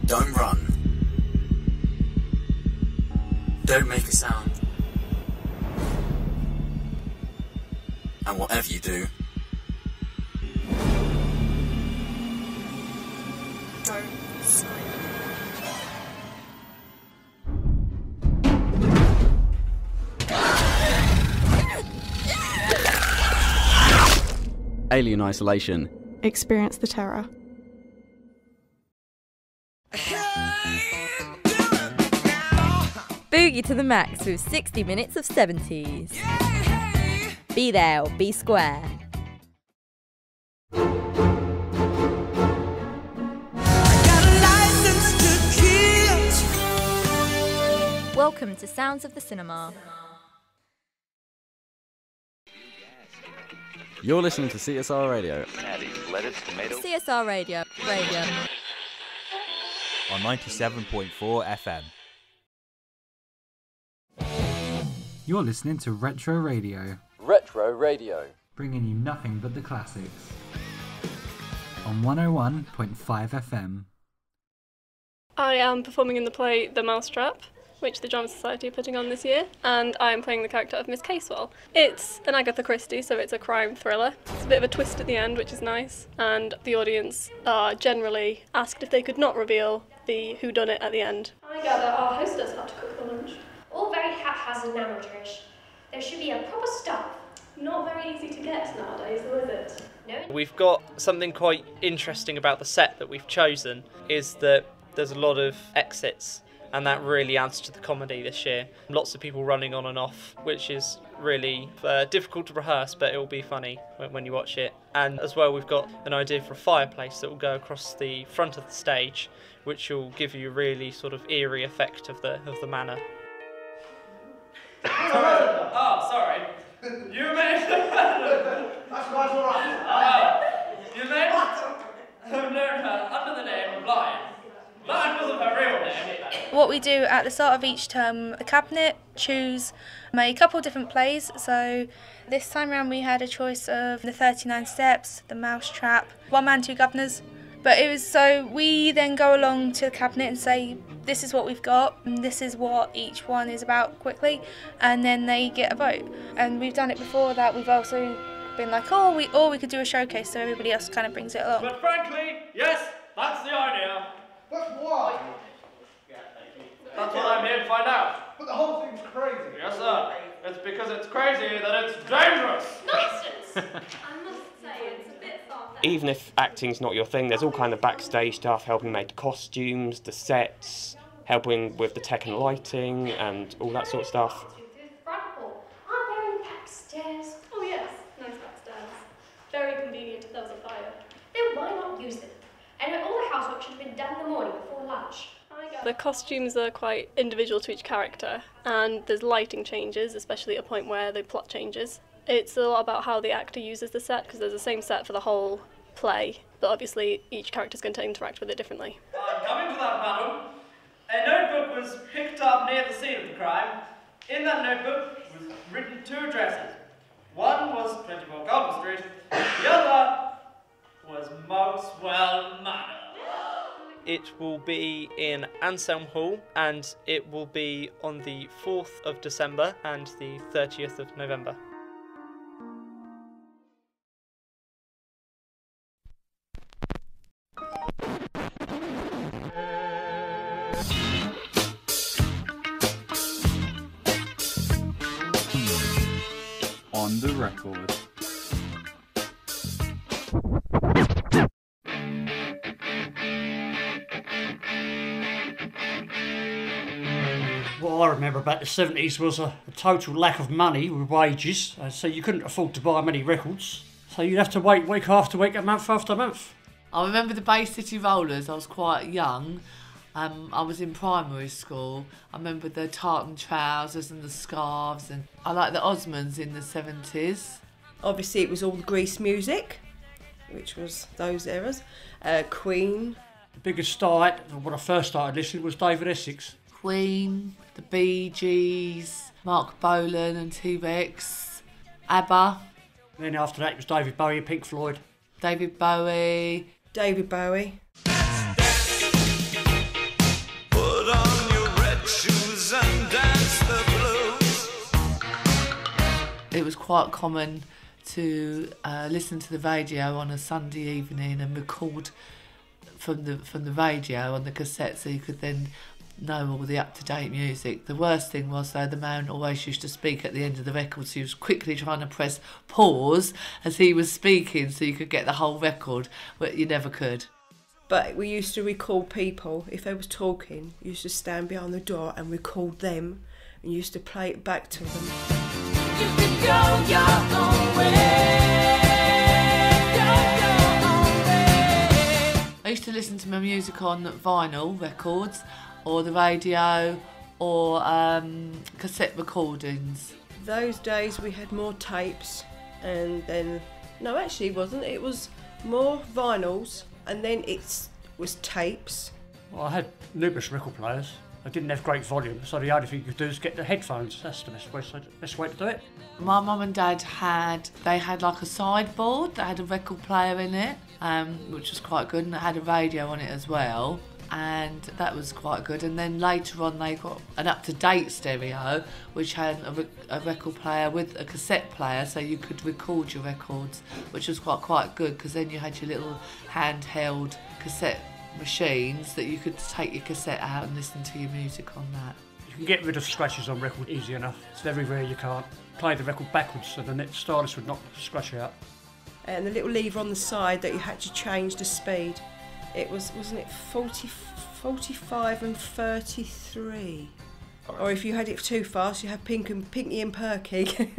Don't run. Don't make a sound. And whatever you do, don't sign. Alien Isolation. Experience the terror. Boogie to the max with 60 minutes of 70s. Be there or be square. Welcome to Sounds of the Cinema. You're listening to CSR Radio. CSR Radio. On 97.4 FM. You're listening to Retro Radio. Retro Radio. Bringing you nothing but the classics. On 101.5 FM. I am performing in the play The Mousetrap, which the Drama Society are putting on this year, and I am playing the character of Miss Casewell. It's an Agatha Christie, so it's a crime thriller. It's a bit of a twist at the end, which is nice, and the audience are generally asked if they could not reveal the whodunit at the end. I gather our hostess had to cook the lunch. All very haphazard and amateurish. There should be a proper stuff. Not very easy to get nowadays, though, is it? No. We've got something quite interesting about the set that we've chosen, is that there's a lot of exits, and that really adds to the comedy this year. Lots of people running on and off, which is really difficult to rehearse, but it will be funny when you watch it. And as well, we've got an idea for a fireplace that will go across the front of the stage, which will give you a really sort of eerie effect of the manor. Sorry. You made... That's quite all right. You made... I've known her under the name of Lion. Lion wasn't her real name. What we do at the start of each term, the cabinet choose a couple of different plays. So this time around we had a choice of the 39 Steps, the Mousetrap, One Man, Two Governors. But it was so we then go along to the cabinet and say, this is what we've got, and this is what each one is about quickly, and then they get a vote. And we've done it before that. We've also been like, we could do a showcase, so everybody else kind of brings it along. But frankly, yes, that's the idea. But why? That's what I'm here to find out. But the whole thing's crazy. Yes, sir. It's because it's crazy that it's dangerous. Nonsense! I must say, it's a bit far-fetched. Even if acting's not your thing, there's all kind of backstage stuff, helping make the costumes, the sets, helping with the tech and lighting, and all that sort of stuff. Aren't there any backstairs? Oh yes, nice backstairs. Very convenient if there was a fire. Then why not use them? And all the housework should have been done in the morning before lunch. The costumes are quite individual to each character, and there's lighting changes, especially at a point where the plot changes. It's a lot about how the actor uses the set, because there's the same set for the whole play, but obviously each character's going to interact with it differently. Coming to that, madam, a notebook was picked up near the scene of the crime. In that notebook was written two addresses. One was 24 Golden Street, the other was Moxwell Manor. It will be in Anselm Hall, and it will be on the 4th of December and the 30th of November. On the record. What I remember about the 70s was a total lack of money with wages, so you couldn't afford to buy many records. So you'd have to wait week after week and month after month. I remember the Bay City Rollers. I was quite young. I was in primary school. I remember the tartan trousers and the scarves, and I like the Osmonds in the 70s. Obviously it was all the Grease music, which was those eras. Queen. The biggest start, when I first started listening, was David Essex. Queen, the Bee Gees, Mark Bolan and T-Rex, ABBA. Then after that it was David Bowie and Pink Floyd. David Bowie. David Bowie. blues and dance the blues. It was quite common to listen to the radio on a Sunday evening and record from the radio on the cassette, so you could then know all the up-to-date music. The worst thing was, though, the man always used to speak at the end of the record, so he was quickly trying to press pause as he was speaking so you could get the whole record, but you never could. But we used to record people. If they was talking, you used to stand behind the door and record them, and used to play it back to them. You can go your own way. I used to listen to my music on vinyl records, or the radio, or cassette recordings. Those days we had more tapes, and then... No, actually it wasn't. It was more vinyls, and then it was tapes. Well, I had numerous record players. I didn't have great volume, so the only thing you could do is get the headphones. That's the best way to do it. My mum and dad had like a sideboard that had a record player in it, which was quite good, and it had a radio on it as well, and that was quite good. And then later on they got an up-to-date stereo which had a record player with a cassette player, so you could record your records, which was quite good, because then you had your little handheld cassette machines that you could take your cassette out and listen to your music on that. You can get rid of scratches on record easy enough. It's very rare you can't play the record backwards, so the stylus would knock the scratch out. And the little lever on the side that you had to change the speed. It wasn't it 45 and 33? Or if you had it too fast, you had Pinky and Perky.